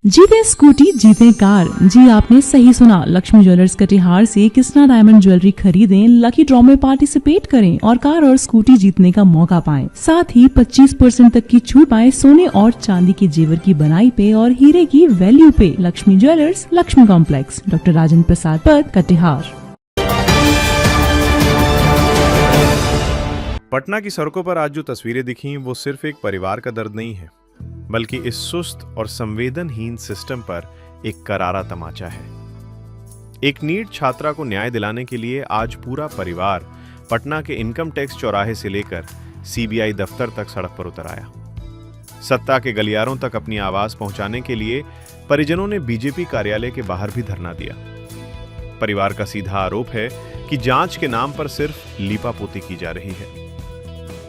जीते स्कूटी जीते कार। जी आपने सही सुना, लक्ष्मी ज्वेलर्स कटिहार से कृष्णा डायमंड ज्वेलरी खरीदें, लकी ड्रॉ में पार्टिसिपेट करें और कार और स्कूटी जीतने का मौका पाएं। साथ ही 25% तक की छूट पाएं सोने और चांदी के जेवर की बनाई पे और हीरे की वैल्यू पे। Lakshmi jewellers, Lakshmi complex, doctor Rajendra Prasad पथ, कटिहार। पटना की सड़कों पर आज जो तस्वीरें दिखी वो सिर्फ एक परिवार का दर्द नहीं है, बल्कि इस सुस्त और संवेदनहीन सिस्टम पर एक करारा तमाचा है। एक नीट छात्रा को न्याय दिलाने के लिए आज पूरा परिवार पटना के इनकम टैक्स चौराहे से लेकर सीबीआई दफ्तर तक सड़क पर उतर आया। सत्ता के गलियारों तक अपनी आवाज पहुंचाने के लिए परिजनों ने बीजेपी कार्यालय के बाहर भी धरना दिया। परिवार का सीधा आरोप है कि जांच के नाम पर सिर्फ लीपापोती की जा रही है।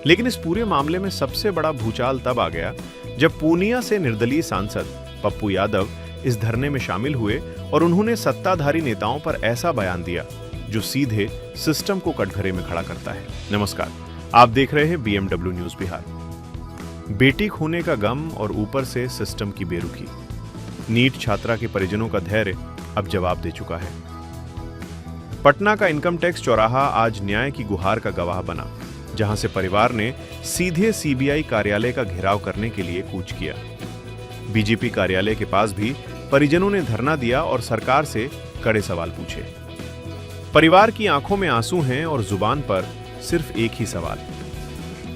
लेकिन इस पूरे मामले में सबसे बड़ा भूचाल तब आ गया जब पूर्णिया से निर्दलीय सांसद पप्पू यादव इस धरने में शामिल हुए और उन्होंने सत्ताधारी नेताओं पर ऐसा बयान दिया जो सीधे सिस्टम को कटघरे में खड़ा करता है। नमस्कार, आप देख रहे हैं BMW न्यूज बिहार। बेटी खोने का गम और ऊपर से सिस्टम की बेरुखी। नीट छात्रा के परिजनों का धैर्य अब जवाब दे चुका है। पटना का इनकम टैक्स चौराहा आज न्याय की गुहार का गवाह बना, जहां से परिवार ने सीधे सीबीआई कार्यालय का घेराव करने के लिए कूच किया। बीजेपी कार्यालय के पास भी परिजनों ने धरना दिया और सरकार से कड़े सवाल पूछे। परिवार की आंखों में आंसू हैं और जुबान पर सिर्फ एक ही सवाल,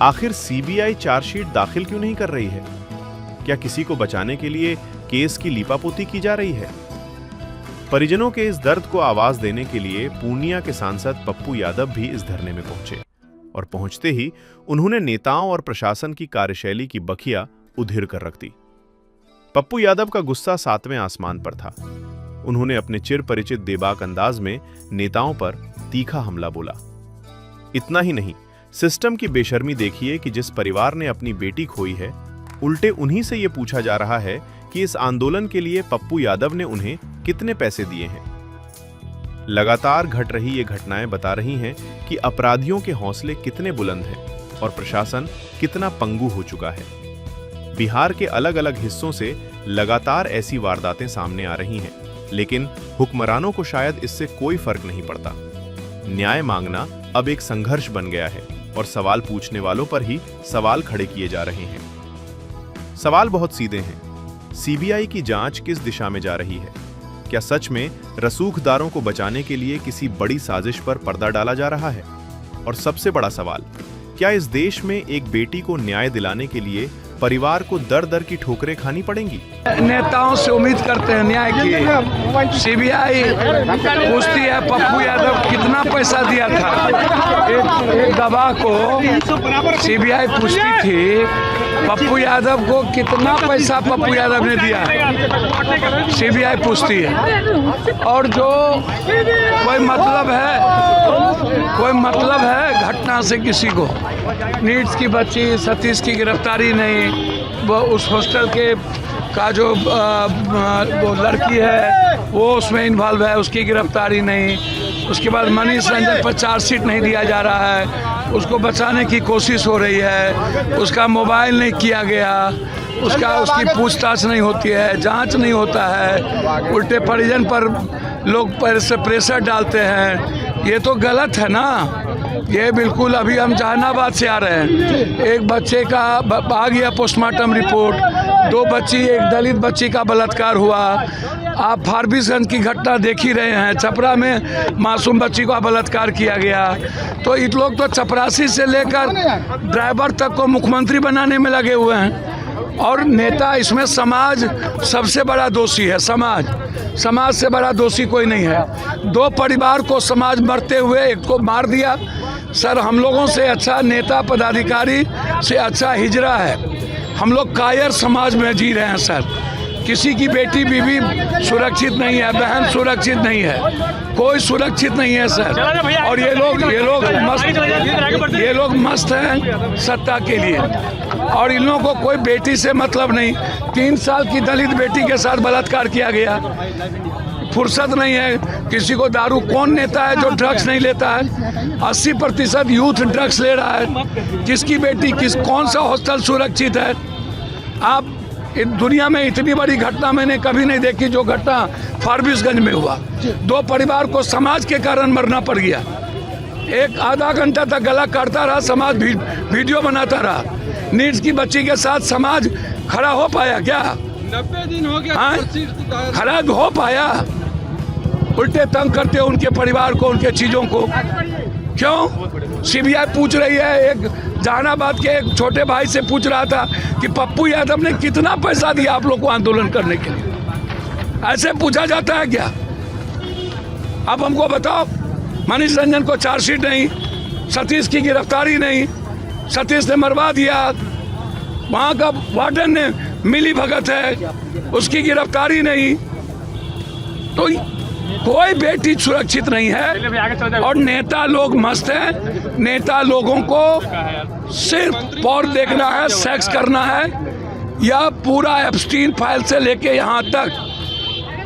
आखिर सीबीआई चार्जशीट दाखिल क्यों नहीं कर रही है? क्या किसी को बचाने के लिए केस की लीपापोती की जा रही है? परिजनों के इस दर्द को आवाज देने के लिए पूर्णिया के सांसद पप्पू यादव भी इस धरने में पहुंचे और पहुंचते ही उन्होंने नेताओं और प्रशासन की कार्यशैली की बखिया उधिर कर रख दी। पप्पू यादव का गुस्सा 7वें आसमान पर था। उन्होंने अपने चिर परिचित बेबाक अंदाज में नेताओं पर तीखा हमला बोला। इतना ही नहीं, सिस्टम की बेशर्मी देखिए कि जिस परिवार ने अपनी बेटी खोई है, उल्टे उन्हीं से यह पूछा जा रहा है कि इस आंदोलन के लिए पप्पू यादव ने उन्हें कितने पैसे दिए हैं। लगातार घट रही ये घटनाएं बता रही हैं कि अपराधियों के हौसले कितने बुलंद हैं और प्रशासन कितना पंगु हो चुका है। बिहार के अलग अलग हिस्सों से लगातार ऐसी वारदातें सामने आ रही हैं, लेकिन हुक्मरानों को शायद इससे कोई फर्क नहीं पड़ता। न्याय मांगना अब एक संघर्ष बन गया है और सवाल पूछने वालों पर ही सवाल खड़े किए जा रहे हैं। सवाल बहुत सीधे हैं। सीबीआई की जांच किस दिशा में जा रही है? क्या सच में रसूखदारों को बचाने के लिए किसी बड़ी साजिश पर पर्दा डाला जा रहा है? और सबसे बड़ा सवाल, क्या इस देश में एक बेटी को न्याय दिलाने के लिए परिवार को दर दर की ठोकरें खानी पड़ेंगी? नेताओं से उम्मीद करते हैं न्याय की। सीबीआई पूछती है पप्पू यादव कितना पैसा दिया था। एक गवाह को सीबीआई पूछती थी पप्पू यादव को कितना पैसा पप्पू यादव ने दिया, सीबीआई पूछती है। और जो कोई मतलब है घटना से किसी को, नीट्स की बच्ची सतीश की गिरफ्तारी नहीं, वो उस हॉस्टल के का जो वो लड़की है वो उसमें इन्वॉल्व है, उसकी गिरफ्तारी नहीं। उसके बाद मनीष रंजन पर चार्जशीट नहीं दिया जा रहा है, उसको बचाने की कोशिश हो रही है। उसका मोबाइल नहीं किया गया, उसकी पूछताछ नहीं होती है, जांच नहीं होता है, उल्टे परिजन पर लोग प्रेशर डालते हैं। ये तो गलत है ना। ये बिल्कुल, अभी हम जहानाबाद से आ रहे हैं, एक बच्चे का आ गया पोस्टमार्टम रिपोर्ट, 2 बच्ची, एक दलित बच्ची का बलात्कार हुआ। आप फारबिसगंज की घटना देख ही रहे हैं, छपरा में मासूम बच्ची का बलात्कार किया गया। तो इन लोग तो चपरासी से लेकर ड्राइवर तक को मुख्यमंत्री बनाने में लगे हुए हैं। और नेता, इसमें समाज सबसे बड़ा दोषी है। समाज से बड़ा दोषी कोई नहीं है। 2 परिवार को समाज मरते हुए एक को मार दिया। सर, हम लोगों से अच्छा नेता पदाधिकारी से अच्छा हिजरा है। हम लोग कायर समाज में जी रहे हैं सर। किसी की बेटी बीवी सुरक्षित नहीं है, बहन सुरक्षित नहीं है, कोई सुरक्षित नहीं है सर। और ये लोग मस्त हैं सत्ता के लिए, और इन लोगों को कोई बेटी से मतलब नहीं। 3 साल की दलित बेटी के साथ बलात्कार किया गया, फुर्सत नहीं है किसी को। दारू, कौन नेता है जो ड्रग्स नहीं लेता है? 80% यूथ ड्रग्स ले रहा है। किसकी बेटी, कौन सा हॉस्टल सुरक्षित है? आप दुनिया में इतनी बड़ी घटना मैंने कभी नहीं देखी जो घटना फारबिसगंज में हुआ। 2 परिवार को समाज के कारण मरना पड़ गया। एक आधा घंटा तक गला काटता रहा समाज, वीडियो बनाता रहा। नीड्स की बच्ची के साथ समाज खड़ा हो पाया क्या? 90 दिन हो गया, खड़ा हो पाया? उल्टे तंग करते हो उनके परिवार को, उनके चीजों को। क्यों? सीबीआई पूछ रही है। एक जहानाबाद के एक छोटे भाई से पूछ रहा था कि पप्पू यादव ने कितना पैसा दिया आप लोग को आंदोलन करने के लिए। ऐसे पूछा जाता है क्या? अब हमको बताओ, मनीष रंजन को चार्जशीट नहीं, सतीश की गिरफ्तारी नहीं, सतीश ने मरवा दिया, वहाँ का वार्डन ने मिली भगत है, उसकी गिरफ्तारी नहीं, तो कोई बेटी सुरक्षित नहीं है। और नेता लोग मस्त हैं। नेता लोगों को सिर्फ पॉर देखना है, सेक्स करना है, या पूरा एप्स्टीन फाइल से लेके यहाँ तक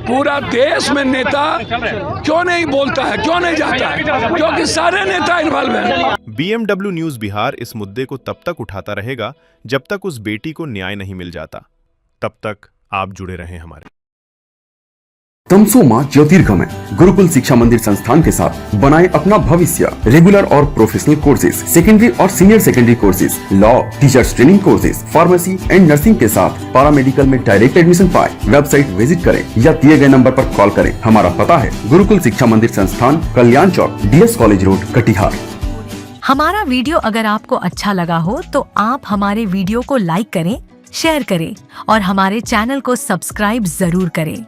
पूरा देश में नेता क्यों नहीं बोलता है, क्यों नहीं जाता है? क्योंकि सारे नेता इन्वॉल्व हैं। BMW न्यूज बिहार इस मुद्दे को तब तक उठाता रहेगा जब तक उस बेटी को न्याय नहीं मिल जाता। तब तक आप जुड़े रहें हमारे। तमसो ज्योतिर्गमय गुरुकुल शिक्षा मंदिर संस्थान के साथ बनाए अपना भविष्य। रेगुलर और प्रोफेशनल कोर्सेज, सेकेंडरी और senior secondary courses, law, teachers training courses, pharmacy and nursing के साथ पैरामेडिकल में डायरेक्ट एडमिशन पाए। वेबसाइट विजिट करें या दिए गए नंबर पर कॉल करें। हमारा पता है गुरुकुल शिक्षा मंदिर संस्थान, कल्याण चौक, DS कॉलेज रोड, कटिहार। हमारा वीडियो अगर आपको अच्छा लगा हो तो आप हमारे वीडियो को लाइक करें, शेयर करें और हमारे चैनल को सब्सक्राइब जरूर करें।